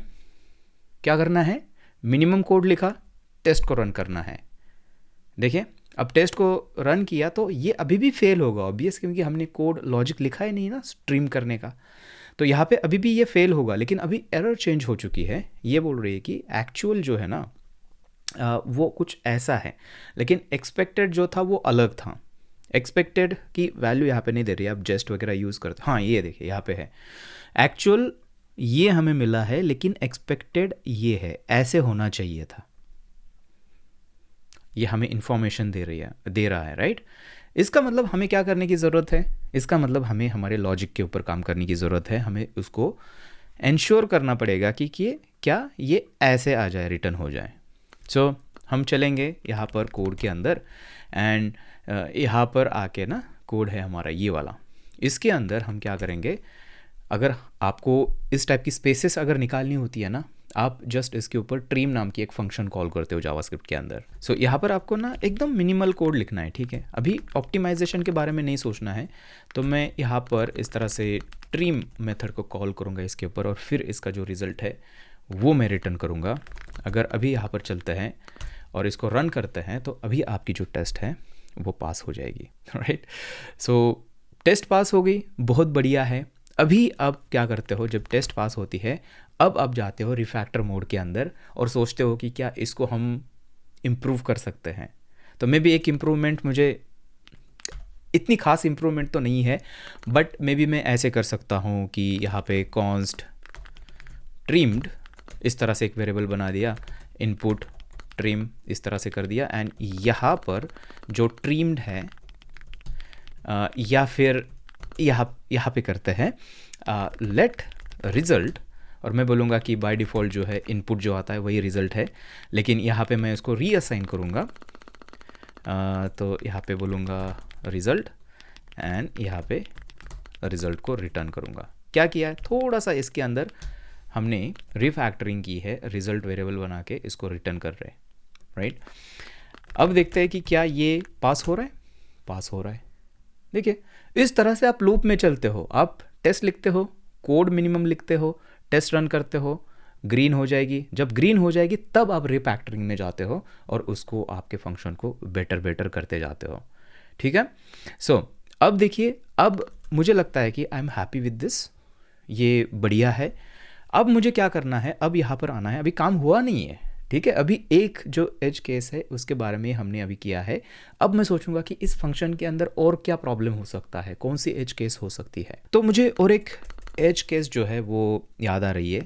क्या करना है, मिनिमम कोड लिखा, टेस्ट को रन करना है। देखिए अब टेस्ट को रन किया तो ये अभी भी फेल होगा ऑब्वियस, क्योंकि हमने कोड लॉजिक लिखा ही नहीं ना स्ट्रीम करने का, तो यहाँ पे अभी भी ये फेल होगा। लेकिन अभी एरर चेंज हो चुकी है, ये बोल रही है कि एक्चुअल जो है ना वो कुछ ऐसा है, लेकिन एक्सपेक्टेड जो था वो अलग था। एक्सपेक्टेड की वैल्यू यहाँ पे नहीं दे रही है, आप जस्ट वगैरह यूज़ करते, हाँ ये देखिए यहाँ पे है एक्चुअल, ये हमें मिला है, लेकिन एक्सपेक्टेड ये है, ऐसे होना चाहिए था। ये हमें इंफॉर्मेशन दे रहा है, राइट। इसका मतलब हमें क्या करने की ज़रूरत है, इसका मतलब हमें हमारे लॉजिक के ऊपर काम करने की ज़रूरत है। हमें उसको इंश्योर करना पड़ेगा कि क्या ये ऐसे आ जाए, रिटर्न हो जाए। सो हम चलेंगे यहाँ पर कोड के अंदर, एंड यहाँ पर आके ना कोड है हमारा ये वाला, इसके अंदर हम क्या करेंगे, अगर आपको इस टाइप की स्पेसेस अगर निकालनी होती है ना, आप जस्ट इसके ऊपर ट्रीम नाम की एक फंक्शन कॉल करते हो जावास्क्रिप्ट के अंदर। सो यहाँ पर आपको ना एकदम मिनिमल कोड लिखना है, ठीक है। अभी ऑप्टिमाइजेशन के बारे में नहीं सोचना है, तो मैं यहाँ पर इस तरह से ट्रीम मेथड को कॉल करूँगा इसके ऊपर, और फिर इसका जो रिज़ल्ट है वो मैं रिटर्न करूँगा। अगर अभी यहाँ पर चलते हैं और इसको रन करते हैं तो अभी आपकी जो टेस्ट है वो पास हो जाएगी, राइट। सो टेस्ट पास हो गई, बहुत बढ़िया है। अभी अब क्या करते हो, जब टेस्ट पास होती है अब आप जाते हो रिफैक्टर मोड के अंदर और सोचते हो कि क्या इसको हम इम्प्रूव कर सकते हैं। तो मे बी एक इम्प्रूवमेंट, मुझे इतनी खास इम्प्रूवमेंट तो नहीं है, बट मे बी मैं ऐसे कर सकता हूँ कि यहाँ पे कॉन्स्ट ट्रिम्ड इस तरह से एक वेरिएबल बना दिया, इनपुट ट्रिम इस तरह से कर दिया, एंड यहाँ पर जो ट्रिम्ड है या फिर यहाँ पे करते हैं लेट रिज़ल्ट, और मैं बोलूँगा कि बाय डिफ़ॉल्ट जो है इनपुट जो आता है वही रिज़ल्ट है, लेकिन यहाँ पे मैं इसको रीअसाइन करूँगा। तो यहाँ पे बोलूँगा रिज़ल्ट, एंड यहाँ पे रिज़ल्ट को रिटर्न करूँगा। क्या किया है, थोड़ा सा इसके अंदर हमने रिफैक्टरिंग की है, रिज़ल्ट वेरिएबल बना के इसको रिटर्न कर रहे हैं, राइट। अब देखते हैं कि क्या ये पास हो रहा है, पास हो रहा है। देखिए इस तरह से आप लूप में चलते हो, आप टेस्ट लिखते हो, कोड मिनिमम लिखते हो, टेस्ट रन करते हो, ग्रीन हो जाएगी, जब ग्रीन हो जाएगी तब आप रिफैक्टरिंग में जाते हो और उसको आपके फंक्शन को बेटर करते जाते हो, ठीक है। सो अब देखिए, अब मुझे लगता है कि I am happy with this, ये बढ़िया है। अब मुझे क्या करना है, अब यहाँ पर आना है, अभी काम हुआ नहीं है, ठीक है। अभी एक जो एज केस है उसके बारे में हमने अभी किया है। अब मैं सोचूंगा कि इस फंक्शन के अंदर और क्या प्रॉब्लम हो सकता है, कौन सी एज केस हो सकती है। तो मुझे और एक एज केस जो है वो याद आ रही है,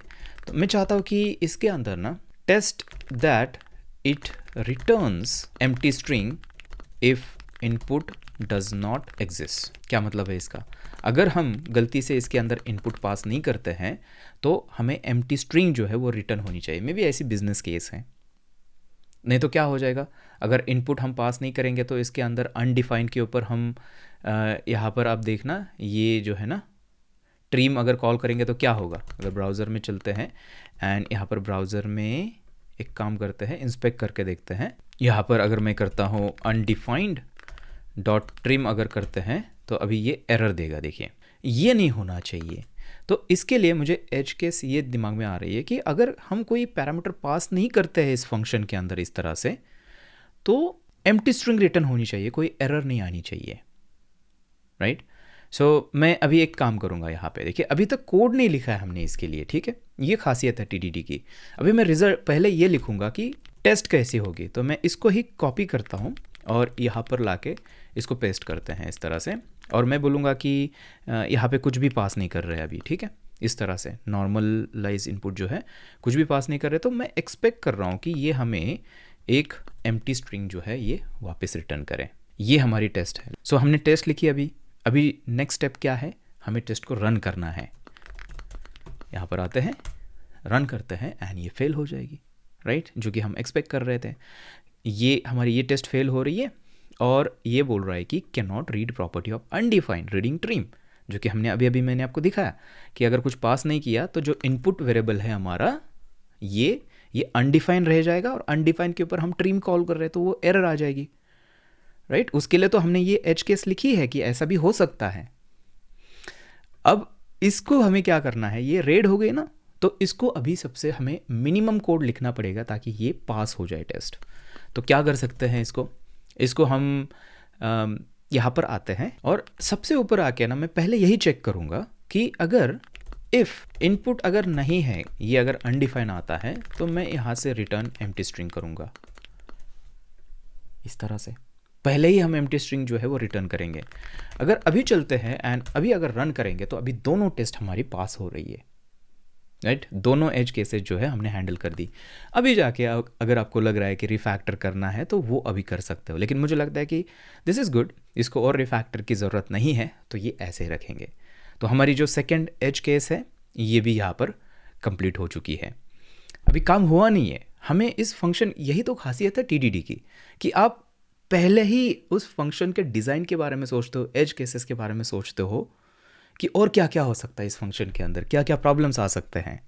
तो मैं चाहता हूँ कि इसके अंदर ना test that it returns empty string if input does not exist. क्या मतलब है इसका, अगर हम गलती से इसके अंदर इनपुट पास नहीं करते हैं तो हमें एम्प्टी स्ट्रिंग जो है वो रिटर्न होनी चाहिए। मे बी ऐसी बिजनेस केस है, नहीं तो क्या हो जाएगा, अगर इनपुट हम पास नहीं करेंगे तो इसके अंदर अनडिफाइंड के ऊपर हम यहाँ पर आप देखना, ये जो है ना ट्रीम अगर कॉल करेंगे तो क्या होगा। अगर ब्राउज़र में चलते हैं एंड यहाँ पर ब्राउज़र में एक काम करते हैं, इंस्पेक्ट करके देखते हैं। यहाँ पर अगर मैं करता हूँ अनडिफाइंड डॉट ट्रिम अगर करते हैं तो अभी ये एरर देगा। देखिए ये नहीं होना चाहिए, तो इसके लिए मुझे एज केस ये दिमाग में आ रही है कि अगर हम कोई पैरामीटर पास नहीं करते हैं इस फंक्शन के अंदर इस तरह से, तो एम्प्टी स्ट्रिंग रिटर्न होनी चाहिए, कोई एरर नहीं आनी चाहिए, राइट। सो मैं अभी एक काम करूँगा यहाँ पे, देखिए अभी तक कोड नहीं लिखा है हमने इसके लिए, ठीक है, ये खासियत है TDD की। अभी मैं रिजल्ट पहले ये लिखूँगा कि टेस्ट कैसी होगी, तो मैं इसको ही कॉपी करता हूँ और यहाँ पर लाके इसको पेस्ट करते हैं इस तरह से, और मैं बोलूँगा कि यहाँ पे कुछ भी पास नहीं कर रहे अभी, ठीक है, इस तरह से नॉर्मलाइज इनपुट जो है कुछ भी पास नहीं कर रहे। तो मैं एक्सपेक्ट कर रहा हूँ कि ये हमें एक एम्प्टी स्ट्रिंग जो है ये वापस रिटर्न करें। ये हमारी टेस्ट है। सो हमने टेस्ट लिखी। अभी नेक्स्ट स्टेप क्या है, हमें टेस्ट को रन करना है। यहाँ पर आते हैं, रन करते हैं एंड ये फेल हो जाएगी, राइट, जो कि हम एक्सपेक्ट कर रहे थे। ये हमारी ये टेस्ट फेल हो रही है और ये बोल रहा है कि can not read property of undefined reading trim, जो कि हमने अभी मैंने आपको दिखाया कि अगर कुछ पास नहीं किया तो जो इनपुट वेरिएबल है हमारा ये अनडिफाइंड रह जाएगा, और अनडिफाइंड के ऊपर हम ट्रीम कॉल कर रहे हैं तो वो एरर आ जाएगी, राइट। उसके लिए तो हमने ये एज केस लिखी है कि ऐसा भी हो सकता है। अब इसको हमें क्या करना है, ये रेड हो गई ना, तो इसको अभी सबसे हमें मिनिमम कोड लिखना पड़ेगा ताकि ये पास हो जाए टेस्ट। तो क्या कर सकते हैं, इसको हम यहाँ पर आते हैं और सबसे ऊपर आके ना मैं पहले यही चेक करूँगा कि अगर इफ़ इनपुट अगर नहीं है, ये अगर अनडिफाइन आता है, तो मैं यहाँ से रिटर्न एम्प्टी स्ट्रिंग करूँगा इस तरह से। पहले ही हम एम्प्टी स्ट्रिंग जो है वो रिटर्न करेंगे। अगर अभी चलते हैं एंड अभी अगर रन करेंगे तो अभी दोनों टेस्ट हमारी पास हो रही है, राइट। दोनों एज केसेस जो है हमने हैंडल कर दी। अभी जाके अगर आपको लग रहा है कि रिफैक्टर करना है तो वो अभी कर सकते हो, लेकिन मुझे लगता है कि दिस इज़ गुड, इसको और रिफैक्टर की ज़रूरत नहीं है, तो ये ऐसे ही रखेंगे। तो हमारी जो सेकेंड एज केस है ये भी यहाँ पर कंप्लीट हो चुकी है। अभी काम हुआ नहीं है, हमें इस फंक्शन, यही तो खासियत है TDD की, कि आप पहले ही उस फंक्शन के डिज़ाइन के बारे में सोचते हो, एज केसेस के बारे में सोचते हो कि और क्या क्या हो सकता है इस फंक्शन के अंदर, क्या क्या प्रॉब्लम्स आ सकते हैं।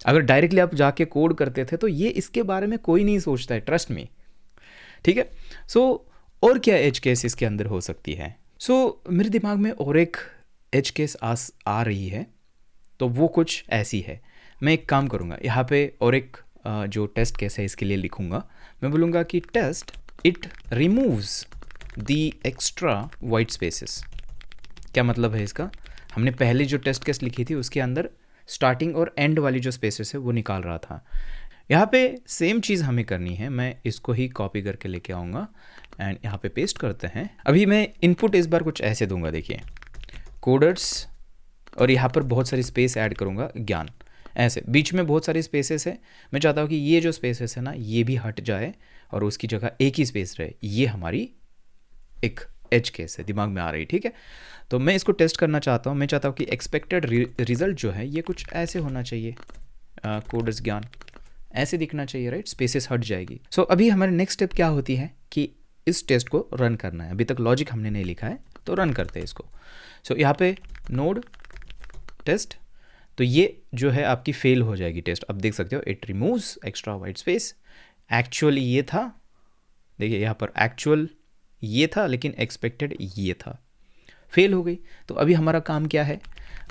अगर डायरेक्टली आप जाके कोड करते थे तो ये इसके बारे में कोई नहीं सोचता है, ट्रस्ट मी, ठीक है। सो और क्या एज केस इसके अंदर हो सकती है। सो मेरे दिमाग में और एक एज केस आ रही है, तो वो कुछ ऐसी है। मैं एक काम करूँगा, यहाँ पे और एक जो टेस्ट केस है इसके लिए लिखूँगा। मैं बोलूँगा कि test it removes the extra white spaces. क्या मतलब है इसका, हमने पहले जो टेस्ट केस लिखी थी उसके अंदर स्टार्टिंग और एंड वाली जो स्पेसेस है वो निकाल रहा था। यहाँ पे सेम चीज़ हमें करनी है। मैं इसको ही कॉपी करके लेके आऊँगा एंड यहाँ पे पेस्ट करते हैं। अभी मैं इनपुट इस बार कुछ ऐसे दूंगा, देखिए कोडर्स, और यहाँ पर बहुत सारी स्पेस ऐड करूँगा, ज्ञान, ऐसे बीच में बहुत सारी स्पेसेस है। मैं चाहता हूँ कि ये जो स्पेसेस है ना ये भी हट जाए और उसकी जगह एक ही स्पेस रहे। ये हमारी एक एज केस है, दिमाग में आ रही, ठीक है। तो मैं इसको टेस्ट करना चाहता हूँ। मैं चाहता हूँ कि एक्सपेक्टेड रिजल्ट जो है ये कुछ ऐसे होना चाहिए, कोडर्स ज्ञान ऐसे दिखना चाहिए, राइट, स्पेसेस हट जाएगी। सो अभी हमारी नेक्स्ट स्टेप क्या होती है कि इस टेस्ट को रन करना है। अभी तक लॉजिक हमने नहीं लिखा है तो रन करते हैं इसको। सो यहाँ पे नोड टेस्ट, तो ये जो है आपकी फेल हो जाएगी टेस्ट। अब देख सकते हो it removes extra white space. Actual ये था, देखिए यहाँ पर एक्चुअल ये था लेकिन एक्सपेक्टेड ये था, फेल हो गई। तो अभी हमारा काम क्या है,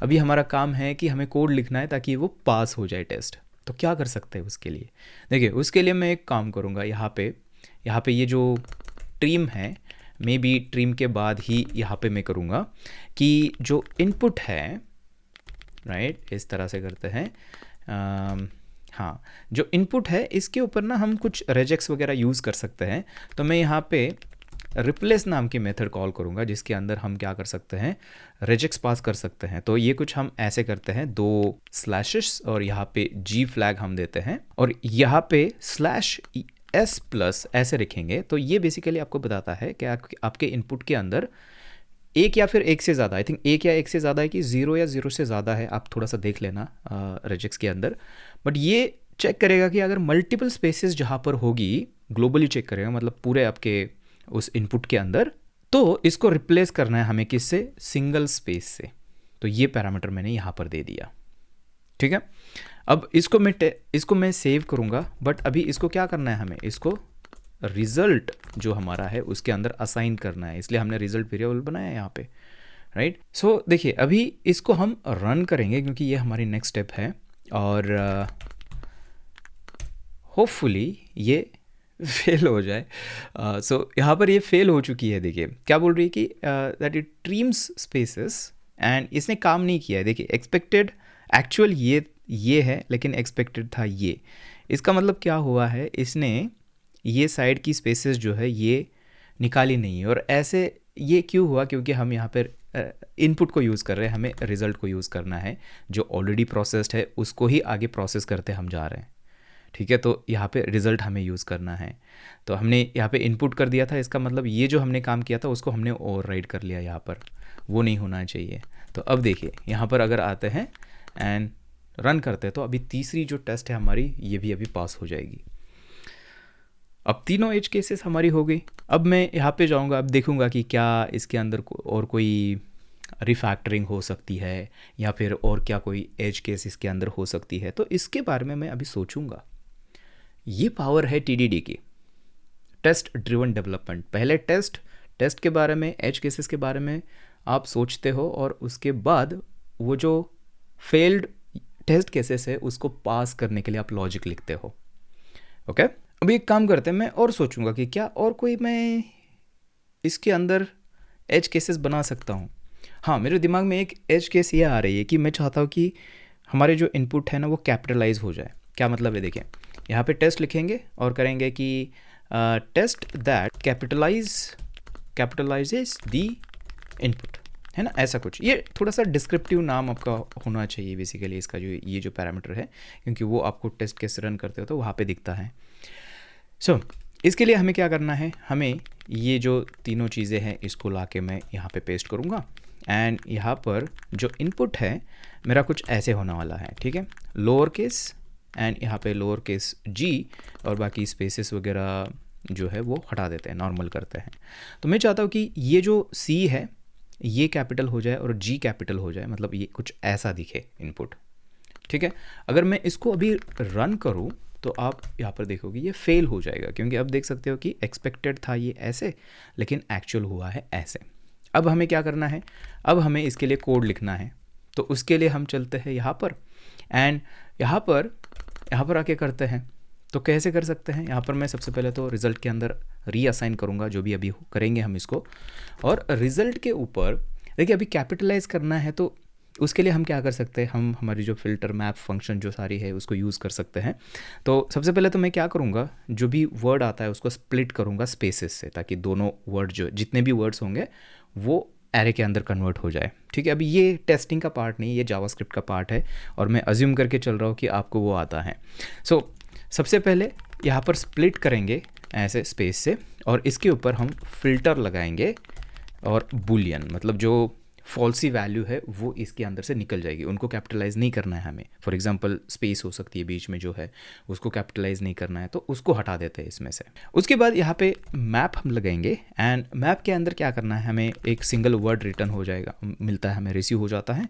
अभी हमारा काम है कि हमें कोड लिखना है ताकि वो पास हो जाए टेस्ट। तो क्या कर सकते हैं उसके लिए, देखिए उसके लिए मैं एक काम करूँगा, यहाँ पे ये जो ट्रीम है, मे बी ट्रीम के बाद ही यहाँ पे मैं करूँगा कि जो इनपुट है, राइट, इस तरह से करते हैं। हाँ, जो इनपुट है इसके ऊपर ना हम कुछ रेजेक्स वगैरह यूज़ कर सकते हैं। तो मैं यहाँ पे रिप्लेस नाम की मेथड कॉल करूँगा जिसके अंदर हम क्या कर सकते हैं, रेजेक्स पास कर सकते हैं। तो ये कुछ हम ऐसे करते हैं, 2 स्लैशेस और यहाँ पे G फ्लैग हम देते हैं और यहाँ पे /s+ ऐसे लिखेंगे। तो ये बेसिकली आपको बताता है कि आपके इनपुट के अंदर एक या फिर एक से ज़्यादा, आई थिंक एक या एक से ज़्यादा है कि 0 या 0 से ज़्यादा है, आप थोड़ा सा देख लेना रेजेक्स के अंदर। बट ये चेक करेगा कि अगर मल्टीपल स्पेसेस जहाँ पर होगी, ग्लोबली चेक करेगा, मतलब पूरे आपके उस इनपुट के अंदर, तो इसको रिप्लेस करना है हमें किससे, सिंगल स्पेस से। तो ये पैरामीटर मैंने यहाँ पर दे दिया, ठीक है। अब इसको मैं सेव करूँगा, बट अभी इसको क्या करना है, हमें इसको रिजल्ट जो हमारा है उसके अंदर असाइन करना है, इसलिए हमने रिजल्ट वेरिएबल बनाया है यहाँ पे, राइट। सो देखिए अभी इसको हम रन करेंगे क्योंकि ये हमारी नेक्स्ट स्टेप है और होपफुली ये फेल हो जाए। सो यहाँ पर ये फेल हो चुकी है। देखिए क्या बोल रही है कि that it TRIMS spaces, and इसने काम नहीं किया है। देखिए एक्सपेक्टेड, एक्चुअल ये है, लेकिन एक्सपेक्टेड था ये। इसका मतलब क्या हुआ है, इसने ये साइड की स्पेसेस जो है ये निकाली नहीं है। और ऐसे ये क्यों हुआ, क्योंकि हम यहाँ पर इनपुट को यूज़ कर रहे हैं, हमें रिज़ल्ट को यूज़ करना है। जो ऑलरेडी प्रोसेस्ड है उसको ही आगे प्रोसेस करते हम जा रहे हैं, ठीक है। तो यहाँ पे रिज़ल्ट हमें यूज़ करना है। तो हमने यहाँ पे इनपुट कर दिया था, इसका मतलब ये जो हमने काम किया था उसको हमने ओवरराइड कर लिया यहाँ पर, वो नहीं होना चाहिए। तो अब देखिए यहाँ पर अगर आते हैं एंड रन करते हैं, तो अभी तीसरी जो टेस्ट है हमारी, ये भी अभी पास हो जाएगी। अब तीनों एज केसेस हमारी हो गई। अब मैं यहाँ पे जाऊँगा, अब देखूँगा कि क्या इसके अंदर और कोई रिफैक्टरिंग हो सकती है, या फिर और क्या कोई एज केस इसके अंदर हो सकती है। तो इसके बारे में मैं अभी सोचूंगा। ये पावर है टीडीडी की, टेस्ट ड्रिवन डेवलपमेंट। पहले टेस्ट के बारे में, एज केसेस के बारे में आप सोचते हो, और उसके बाद वो जो फेल्ड टेस्ट केसेस है उसको पास करने के लिए आप लॉजिक लिखते हो। ओके, अभी एक काम करते हैं, मैं और सोचूंगा कि क्या और कोई मैं इसके अंदर एज केसेस बना सकता हूँ। हाँ, मेरे दिमाग में एक एज केस ये आ रही है कि मैं चाहता हूँ कि हमारे जो इनपुट है ना वो कैपिटलाइज हो जाए। क्या मतलब है, देखें यहाँ पे टेस्ट लिखेंगे और करेंगे कि टेस्ट दैट कैपिटलाइजेस द इनपुट, है ना, ऐसा कुछ। ये थोड़ा सा डिस्क्रिप्टिव नाम आपका होना चाहिए बेसिकली इसका, जो ये जो पैरामीटर है, क्योंकि वो आपको टेस्ट कैसे रन करते हो तो वहाँ पे दिखता है। सो इसके लिए हमें क्या करना है, हमें ये जो तीनों चीज़ें हैं इसको ला के मैं यहाँ पे पेस्ट करूँगा। एंड यहाँ पर जो इनपुट है मेरा कुछ ऐसे होने वाला है, ठीक है, लोअर केस एंड यहाँ पे लोअर केस जी, और बाकी स्पेसेस वगैरह जो है वो हटा देते हैं, नॉर्मल करते हैं। तो मैं चाहता हूँ कि ये जो सी है ये कैपिटल हो जाए और जी कैपिटल हो जाए, मतलब ये कुछ ऐसा दिखे इनपुट, ठीक है। अगर मैं इसको अभी रन करूँ तो आप यहाँ पर देखोगे ये फेल हो जाएगा, क्योंकि अब देख सकते हो कि एक्सपेक्टेड था ये ऐसे, लेकिन एक्चुअल हुआ है ऐसे। अब हमें क्या करना है, अब हमें इसके लिए कोड लिखना है। तो उसके लिए हम चलते हैं यहाँ पर, एंड यहाँ पर आके करते हैं। तो कैसे कर सकते हैं, यहाँ पर मैं सबसे पहले तो रिज़ल्ट के अंदर रीअसाइन करूँगा, जो भी अभी करेंगे हम इसको। और रिज़ल्ट के ऊपर देखिए अभी कैपिटलाइज करना है, तो उसके लिए हम क्या कर सकते हैं, हम हमारी जो फ़िल्टर मैप फंक्शन जो सारी है उसको यूज़ कर सकते हैं। तो सबसे पहले तो मैं क्या करूँगा, जो भी वर्ड आता है उसको स्प्लिट करूँगा स्पेसेस से, ताकि दोनों वर्ड जो जितने भी वर्ड्स होंगे वो एरे के अंदर कन्वर्ट हो जाए, ठीक है। अभी ये टेस्टिंग का पार्ट नहीं, ये जावास्क्रिप्ट का पार्ट है, और मैं अज्यूम करके चल रहा हूँ कि आपको वो आता है। सो सबसे पहले यहाँ पर स्प्लिट करेंगे ऐसे स्पेस से, और इसके ऊपर हम फिल्टर लगाएंगे, और बुलियन मतलब जो फॉल्सी वैल्यू है वो इसके अंदर से निकल जाएगी, उनको कैपिटलाइज नहीं करना है हमें। फॉर एग्जांपल स्पेस हो सकती है बीच में जो है, उसको कैपिटलाइज नहीं करना है, तो उसको हटा देते हैं इसमें से। उसके बाद यहाँ पे मैप हम लगाएंगे, एंड मैप के अंदर क्या करना है, हमें एक सिंगल वर्ड रिटर्न हो जाएगा, मिलता है हमें, रिसीव हो जाता है।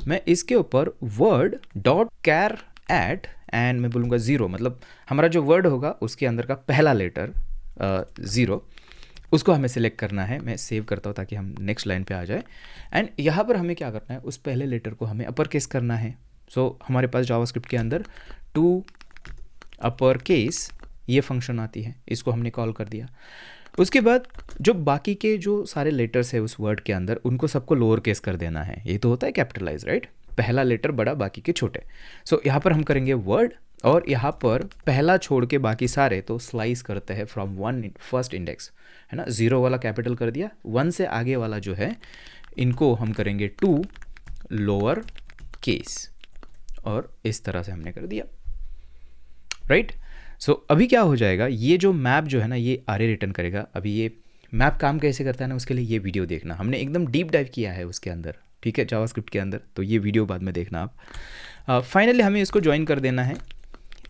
मैं इसके ऊपर word dot char at, and मैं बोलूँगा 0, मतलब हमारा जो वर्ड होगा उसके अंदर का पहला लेटर 0, उसको हमें सिलेक्ट करना है। मैं सेव करता हूँ ताकि हम नेक्स्ट लाइन पे आ जाए। एंड यहाँ पर हमें क्या करना है, उस पहले लेटर को हमें अपर केस करना है। सो हमारे पास जावास्क्रिप्ट के अंदर टू अपर केस ये फंक्शन आती है, इसको हमने कॉल कर दिया। उसके बाद जो बाकी के जो सारे लेटर्स है उस वर्ड के अंदर, उनको सबको लोअर केस कर देना है। ये तो होता है कैपिटलाइज, राइट, पहला लेटर बड़ा बाकी के छोटे। सो यहाँ पर हम करेंगे वर्ड, और यहाँ पर पहला छोड़ के बाकी सारे तो स्लाइस करते हैं फ्रॉम 1 फर्स्ट इंडेक्स, है ना। 0 वाला कैपिटल कर दिया, 1 से आगे वाला जो है इनको हम करेंगे 2 लोअर केस, और इस तरह से हमने कर दिया, राइट। सो अभी क्या हो जाएगा, ये जो मैप जो है ना ये आरे रिटर्न करेगा। अभी ये मैप काम कैसे करता है ना, उसके लिए ये वीडियो देखना, हमने एकदम डीप डाइव किया है उसके अंदर, ठीक है, जावास्क्रिप्ट के अंदर। तो ये वीडियो बाद में देखना आप। फाइनली हमें इसको ज्वाइन कर देना है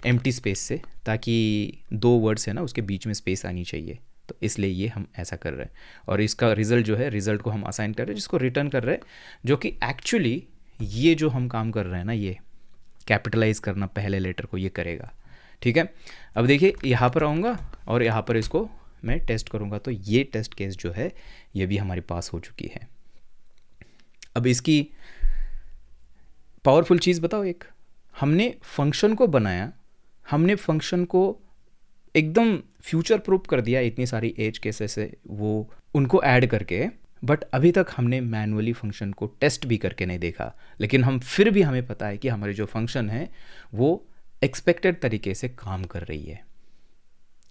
एम्प्टी स्पेस से, ताकि 2 वर्ड्स है ना उसके बीच में स्पेस आनी चाहिए, तो इसलिए ये हम ऐसा कर रहे हैं। और इसका रिजल्ट जो है, रिजल्ट को हम असाइन कर रहे हैं, जिसको रिटर्न कर रहे हैं, जो कि एक्चुअली ये जो हम काम कर रहे हैं ना, ये कैपिटलाइज करना पहले लेटर को ये करेगा, ठीक है। अब देखिए यहाँ पर आऊँगा और यहाँ पर इसको मैं टेस्ट करूँगा, तो ये टेस्ट केस जो है ये भी हमारे पास हो चुकी है। अब इसकी पावरफुल चीज़ बताओ, एक हमने फंक्शन को बनाया, हमने फंक्शन को एकदम फ्यूचर प्रूफ कर दिया इतनी सारी एज केसेस से वो उनको ऐड करके, बट अभी तक हमने मैनुअली फंक्शन को टेस्ट भी करके नहीं देखा। लेकिन हम फिर भी हमें पता है कि हमारी जो फंक्शन है वो एक्सपेक्टेड तरीके से काम कर रही है।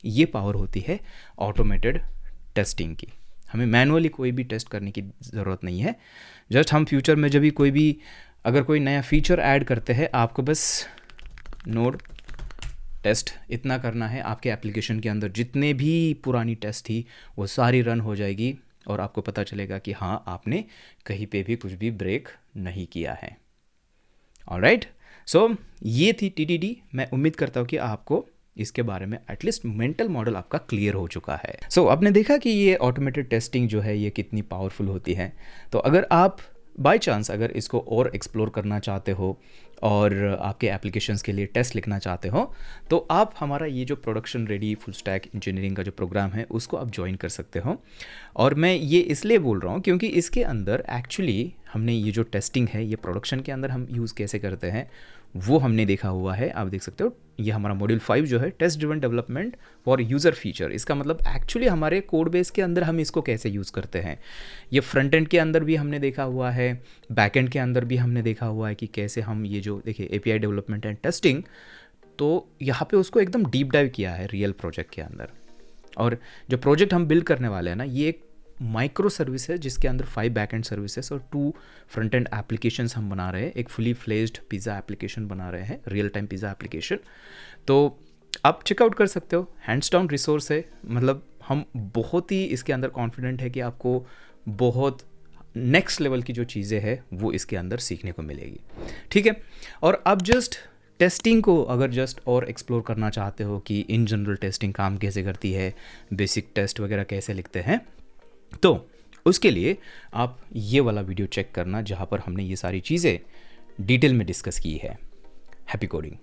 ये पावर होती है ऑटोमेटेड टेस्टिंग की। हमें मैनुअली कोई भी टेस्ट करने की ज़रूरत नहीं है। जस्ट हम फ्यूचर में जब भी कोई भी अगर कोई नया फीचर ऐड करते हैं, आपको बस नोड टेस्ट इतना करना है, आपके एप्लीकेशन के अंदर जितने भी पुरानी टेस्ट थी वो सारी रन हो जाएगी और आपको पता चलेगा कि हाँ, आपने कहीं पे भी कुछ भी ब्रेक नहीं किया है। ऑलराइट, सो ये थी TDD। मैं उम्मीद करता हूँ कि आपको इसके बारे में एटलीस्ट मेंटल मॉडल आपका क्लियर हो चुका है। सो आपने देखा कि ये ऑटोमेटेड टेस्टिंग जो है ये कितनी पावरफुल होती है। तो अगर आप बाय चांस अगर इसको और एक्सप्लोर करना चाहते हो और आपके एप्लीकेशंस के लिए टेस्ट लिखना चाहते हो, तो आप हमारा ये जो production ready full stack engineering का जो प्रोग्राम है उसको आप ज्वाइन कर सकते हो। और मैं ये इसलिए बोल रहा हूँ क्योंकि इसके अंदर एक्चुअली हमने ये जो टेस्टिंग है ये प्रोडक्शन के अंदर हम यूज़ कैसे करते हैं वो हमने देखा हुआ है। आप देख सकते हो ये हमारा मॉड्यूल 5 जो है test driven development for user feature. इसका मतलब एक्चुअली हमारे कोड बेस के अंदर हम इसको कैसे यूज़ करते हैं। ये फ्रंट एंड के अंदर भी हमने देखा हुआ है, बैक एंड के अंदर भी हमने देखा हुआ है कि कैसे हम ये जो देखिए API डेवलपमेंट एंड टेस्टिंग, तो यहाँ पे उसको एकदम डीप डाइव किया है रियल प्रोजेक्ट के अंदर। और जो प्रोजेक्ट हम बिल्ड करने वाले हैं ना, ये एक माइक्रो सर्विस है जिसके अंदर 5 बैक एंड सर्विसेज और 2 फ्रंट एंड एप्लीकेशंस हम बना रहे हैं। एक फुली फ्लेज्ड पिज़्ज़ा एप्लीकेशन बना रहे हैं, रियल टाइम पिज़्ज़ा एप्लीकेशन। तो आप चेकआउट कर सकते हो, हैंड्स डाउन रिसोर्स है। मतलब हम बहुत ही इसके अंदर कॉन्फिडेंट है कि आपको बहुत नेक्स्ट लेवल की जो चीज़ें हैं वो इसके अंदर सीखने को मिलेगी। ठीक है, और अब जस्ट टेस्टिंग को अगर जस्ट और एक्सप्लोर करना चाहते हो कि इन जनरल टेस्टिंग काम कैसे करती है, बेसिक टेस्ट वगैरह कैसे लिखते हैं, तो उसके लिए आप ये वाला वीडियो चेक करना जहाँ पर हमने ये सारी चीज़ें डिटेल में डिस्कस की है। Happy coding.